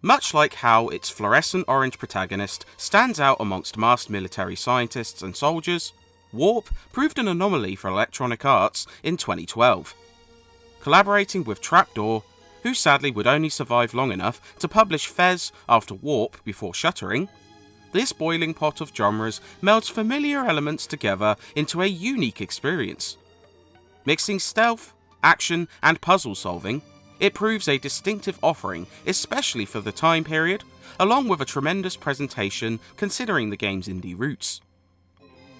Much like how its fluorescent orange protagonist stands out amongst masked military scientists and soldiers, Warp proved an anomaly for Electronic Arts in 2012. Collaborating with Trapdoor, who sadly would only survive long enough to publish Fez after Warp before shuttering, this boiling pot of genres melds familiar elements together into a unique experience. Mixing stealth, action, and puzzle solving, it proves a distinctive offering, especially for the time period, along with a tremendous presentation considering the game's indie roots.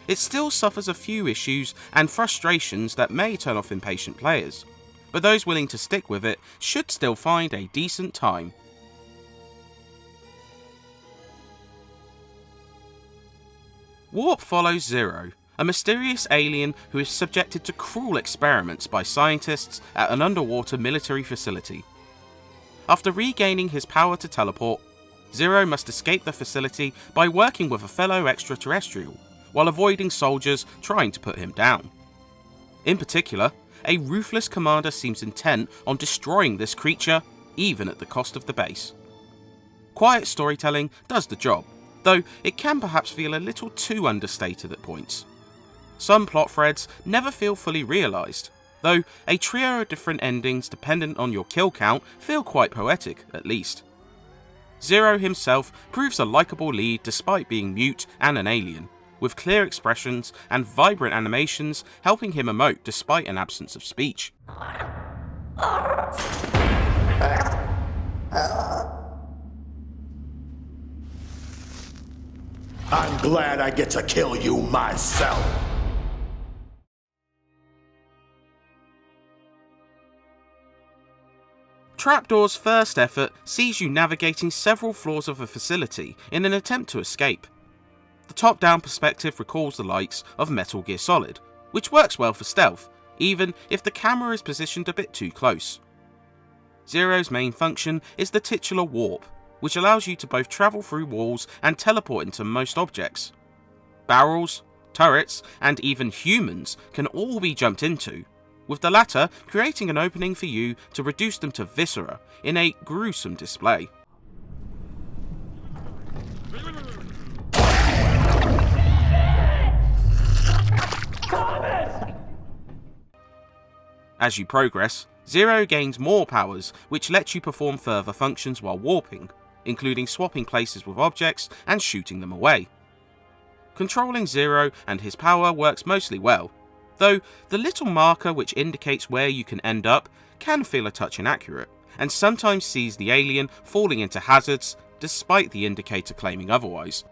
It still suffers a few issues and frustrations that may turn off impatient players, but those willing to stick with it should still find a decent time. Warp follows Zero, a mysterious alien who is subjected to cruel experiments by scientists at an underwater military facility. After regaining his power to teleport, Zero must escape the facility by working with a fellow extraterrestrial, while avoiding soldiers trying to put him down. In particular, a ruthless commander seems intent on destroying this creature, even at the cost of the base. Quiet storytelling does the job, though it can perhaps feel a little too understated at points. Some plot threads never feel fully realised, though a trio of different endings dependent on your kill count feel quite poetic, at least. Zero himself proves a likeable lead despite being mute and an alien, with clear expressions and vibrant animations helping him emote despite an absence of speech. I'm glad I get to kill you myself. Trapdoor's first effort sees you navigating several floors of a facility in an attempt to escape. The top-down perspective recalls the likes of Metal Gear Solid, which works well for stealth, even if the camera is positioned a bit too close. Zero's main function is the titular warp, which allows you to both travel through walls and teleport into most objects. Barrels, turrets, and even humans can all be jumped into, with the latter creating an opening for you to reduce them to viscera in a gruesome display. As you progress, Zero gains more powers which let you perform further functions while warping, including swapping places with objects and shooting them away. Controlling Zero and his power works mostly well, though the little marker which indicates where you can end up can feel a touch inaccurate, and sometimes sees the alien falling into hazards despite the indicator claiming otherwise.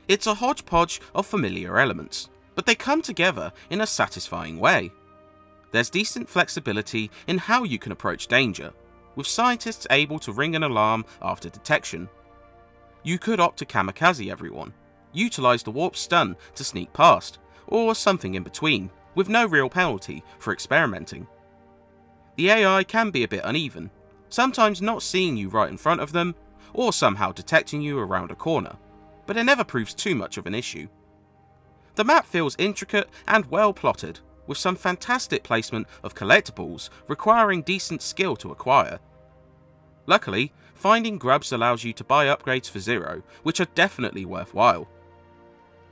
It's a hodgepodge of familiar elements, but they come together in a satisfying way. There's decent flexibility in how you can approach danger, with scientists able to ring an alarm after detection. You could opt to kamikaze everyone, utilise the warp stun to sneak past, or something in between, with no real penalty for experimenting. The AI can be a bit uneven, sometimes not seeing you right in front of them, or somehow detecting you around a corner, but it never proves too much of an issue. The map feels intricate and well plotted, with some fantastic placement of collectibles requiring decent skill to acquire. Luckily, finding grubs allows you to buy upgrades for Zero, which are definitely worthwhile.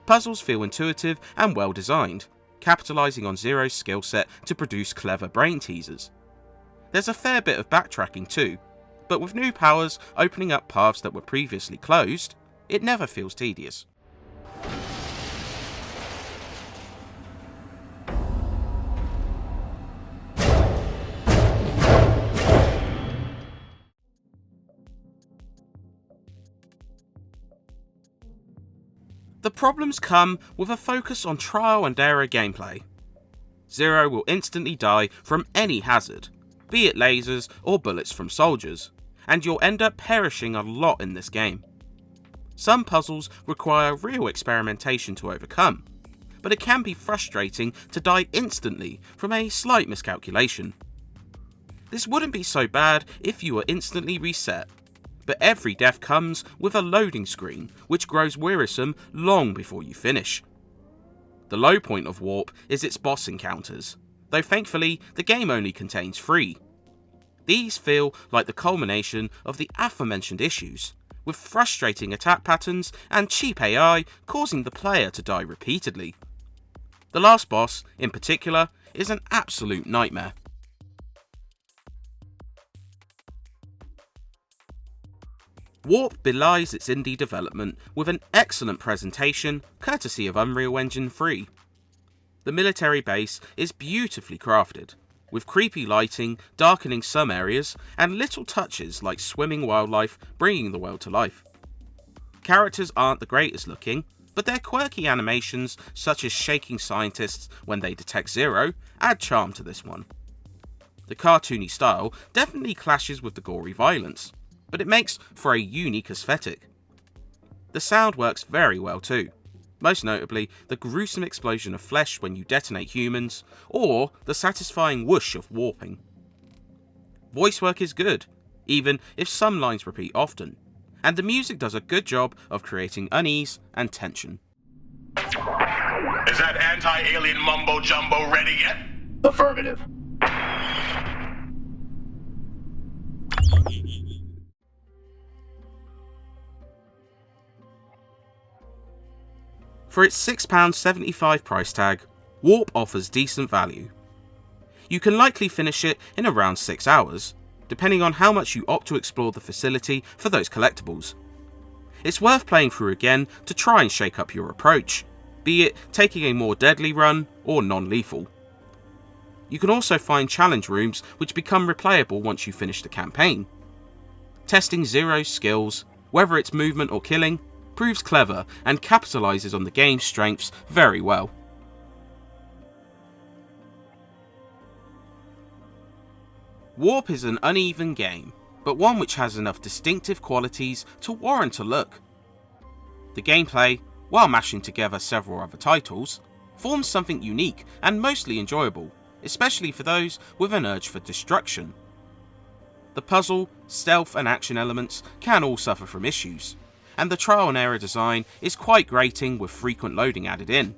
Puzzles feel intuitive and well designed, capitalising on Zero's skill set to produce clever brain teasers. There's a fair bit of backtracking too, but with new powers opening up paths that were previously closed, it never feels tedious. The problems come with a focus on trial and error gameplay. Zero will instantly die from any hazard, be it lasers or bullets from soldiers, and you'll end up perishing a lot in this game. Some puzzles require real experimentation to overcome, but it can be frustrating to die instantly from a slight miscalculation. This wouldn't be so bad if you were instantly reset, but every death comes with a loading screen, which grows wearisome long before you finish. The low point of Warp is its boss encounters. though thankfully the game only contains 3. These feel like the culmination of the aforementioned issues, with frustrating attack patterns and cheap AI causing the player to die repeatedly. The last boss, in particular, is an absolute nightmare. Warp belies its indie development with an excellent presentation courtesy of Unreal Engine 3. The military base is beautifully crafted, with creepy lighting darkening some areas and little touches like swimming wildlife bringing the world to life. Characters aren't the greatest looking, but their quirky animations, such as shaking scientists when they detect Zero, add charm to this one. The cartoony style definitely clashes with the gory violence, but it makes for a unique aesthetic. The sound works very well too, most notably the gruesome explosion of flesh when you detonate humans, or the satisfying whoosh of warping. Voice work is good, even if some lines repeat often, and the music does a good job of creating unease and tension. Is that anti-alien mumbo-jumbo ready yet? Affirmative. For its £6.75 price tag, Warp offers decent value. You can likely finish it in around 6 hours, depending on how much you opt to explore the facility for those collectibles. It's worth playing through again to try and shake up your approach, be it taking a more deadly run or non-lethal. You can also find challenge rooms which become replayable once you finish the campaign. Testing Zero's skills, whether it's movement or killing, proves clever and capitalises on the game's strengths very well. Warp is an uneven game, but one which has enough distinctive qualities to warrant a look. The gameplay, while mashing together several other titles, forms something unique and mostly enjoyable, especially for those with an urge for destruction. The puzzle, stealth and action elements can all suffer from issues, and the trial and error design is quite grating with frequent loading added in.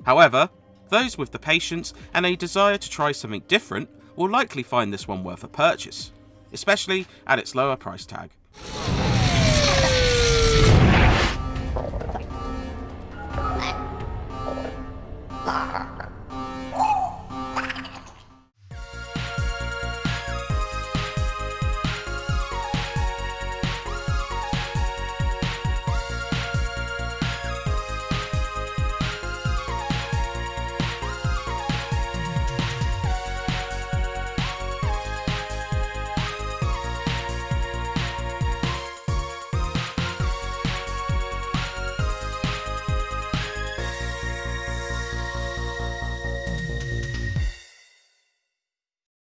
However, those with the patience and a desire to try something different will likely find this one worth a purchase, especially at its lower price tag.